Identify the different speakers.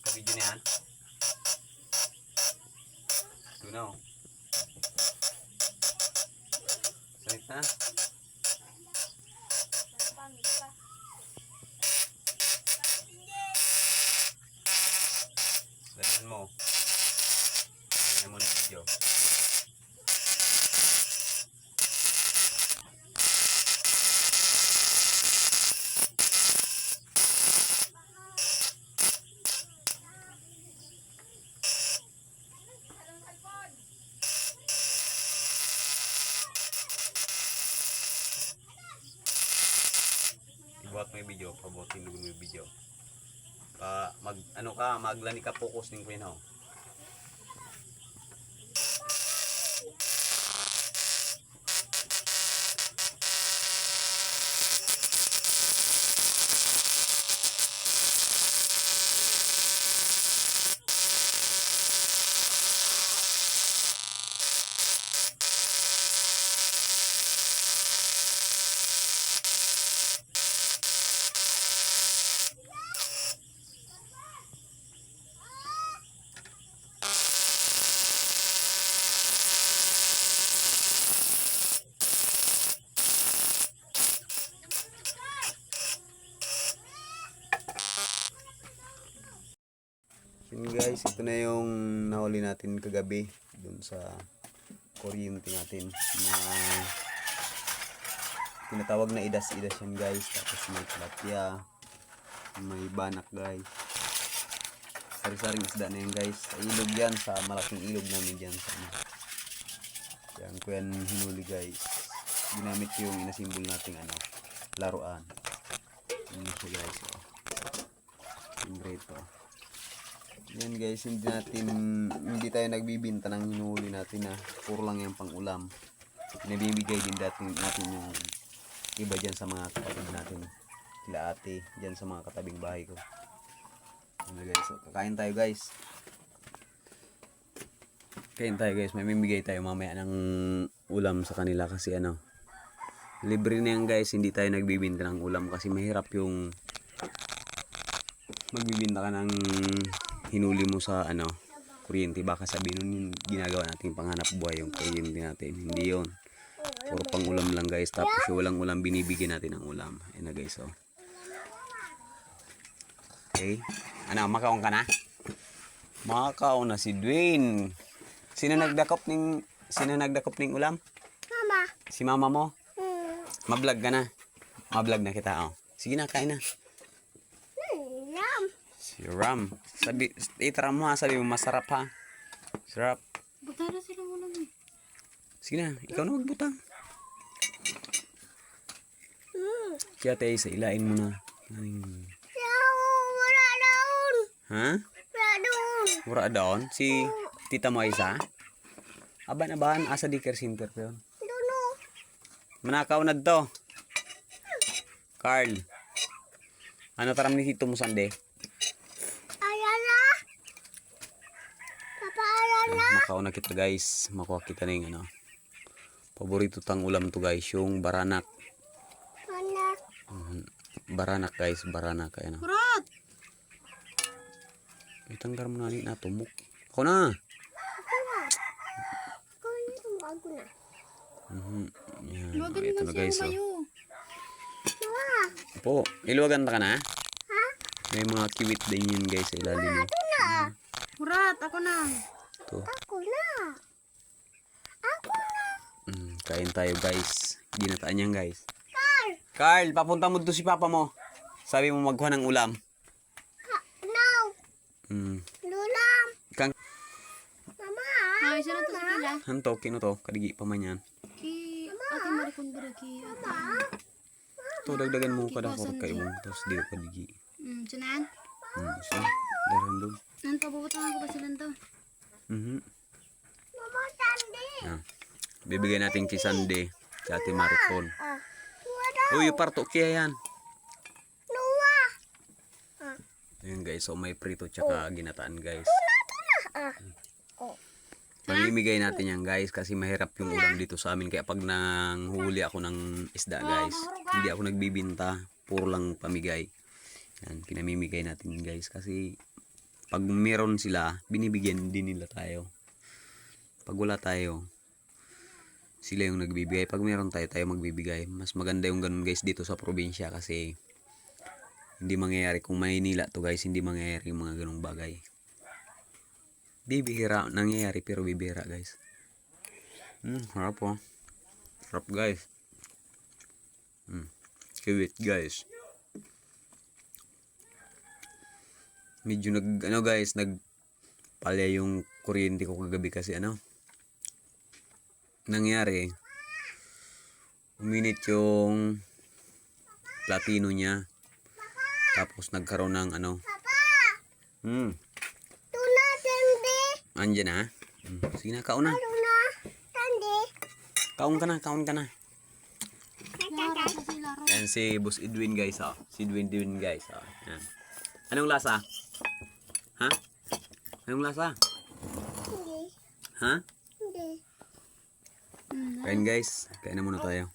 Speaker 1: Ka-video na yan. Ito na oh. Sakit na. Ganyan mo. Ganyan mo na video. Ibuhat mo yung video, pabuhatin mo yung video. Maglani ka focus ng kuya no. Yun guys, ito na yung nahuli natin kagabi dun sa kuryente natin. Tinatawag na idas-idas yan guys. Tapos may tilapia, may banak guys. Sari-saring isda na yan guys. Sa ilog yan, sa malaking ilog namin dyan. Yan ko yan hinuli guys. Ginamit yung inasimbol nating laruan. Yun siya guys. Yung rito. Yan guys, hindi tayo nagbibinta ng hinuhuli natin na puro lang yung pang ulam. Nabibigay din natin yung iba dyan sa mga kapatid natin, kila ate dyan sa mga katabing bahay ko. Ano guys, so, kakain tayo guys. Kain tayo guys, may bibigay tayo mamaya ng ulam sa kanila kasi libre na yan guys, hindi tayo nagbibinta ng ulam kasi mahirap yung magbibinta ka ng hinuli mo sa kuryente. Baka sabihin nun yung ginagawa natin panghanap buhay yung kuryente natin. Hindi yun, puro pang ulam lang guys. Tapos yung walang ulam binibigyan natin ng ulam. Ayun na guys oh. Okay, makaon ka na? Makaon na si Dwayne. Sino nagdakop ning ulam?
Speaker 2: Mama.
Speaker 1: Si mama mo? Mablog ka na? Mablog na kita oh. Sige na, kain na. Si Ram. Itara mo ha, sabi mo masarap ha. Sarap.
Speaker 2: Buta na sila mo lang eh.
Speaker 1: Sige na, ikaw na magbutang. Kaya tayo sa ilain mo na.
Speaker 2: Wala daon.
Speaker 1: Ha?
Speaker 2: Wala daon.
Speaker 1: Wala daon? Si tita mo isa? Aban-aban, asa di care center ko yun.
Speaker 2: Duno.
Speaker 1: Manakaw na to. Carl. Ano taram ni tito mo sande?
Speaker 2: Ayala. Papa ayala.
Speaker 1: Makaw na kita guys. Makuha kita ng paborito tang ulam to guys. Yung baranak.
Speaker 2: Anak.
Speaker 1: Baranak guys. Baranak.
Speaker 2: Kurot.
Speaker 1: Itanggar mo na tumok. Ako na.
Speaker 2: Ako na.
Speaker 1: Yan.
Speaker 2: Iluwagan
Speaker 1: Ito
Speaker 2: mo
Speaker 1: na
Speaker 2: siya
Speaker 1: guys.
Speaker 2: kayo.
Speaker 1: Po, iluwagan ka na?
Speaker 2: Ha?
Speaker 1: May mga kiwit din yun guys sa ilalim mo.
Speaker 2: Ako na. Kurat, ako na.
Speaker 1: Ito.
Speaker 2: Ako na. Ako na.
Speaker 1: Kain tayo guys. Ginataan yan guys.
Speaker 2: Carl.
Speaker 1: Carl, papunta mo doon si papa mo. Sabi mo magkuha ng ulam.
Speaker 2: Now. Lulam.
Speaker 1: Kang
Speaker 2: Mama. Ay, sino to sa pila?
Speaker 1: hanto, kinuto, kadigi pa man yan.
Speaker 2: Ki, ate marikon bira ki. Mama.
Speaker 1: Ito, dagdagan mo kada ko kaibong. Tapos di ko kadigi.
Speaker 2: Sunan?
Speaker 1: So, daran doon.
Speaker 2: Nanto, bubutang ako pa sila to. Mama, Sandy.
Speaker 1: Bibigyan natin kay Sunday. Si Ate Maricon. Uy, yung parto kaya yan.
Speaker 2: Noah.
Speaker 1: Ayun guys, so may prito tsaka ginataan guys.
Speaker 2: Oh.
Speaker 1: Mamimigay natin yan guys kasi mahirap yung ulam dito sa amin. Kaya pag nanghuli ako ng isda guys, hindi ako nagbibinta, puro lang pamigay. Yan, pinamimigay natin guys. Kasi pag meron sila, binibigyan din nila tayo. Pag wala tayo, sila yung nagbibigay. Pag meron tayo, tayo magbibigay. Mas maganda yung ganun guys dito sa probinsya kasi hindi mangyayari kung Maynila to guys, hindi mangyayari yung mga ganung bagay. Bibihira, nangyayari pero bibihira guys. Harap po. Harap guys. Kiwit guys. Medyo nagpalya yung kuryente ko kagabi kasi nangyari, uminit yung platino niya. Tapos nagkaroon ng
Speaker 2: Tuna, tandi.
Speaker 1: andyan na. Sige na, kaon na.
Speaker 2: Tuna, tandi.
Speaker 1: Kaon ka na.
Speaker 2: Laro sa sila.
Speaker 1: Yan si Boss Edwin guys, Si Edwin guys, Yan. Anong lasa? Ha? Anong lasa?
Speaker 2: Hindi.
Speaker 1: Ha?
Speaker 2: Hindi.
Speaker 1: Kain guys. Kain na muna tayo.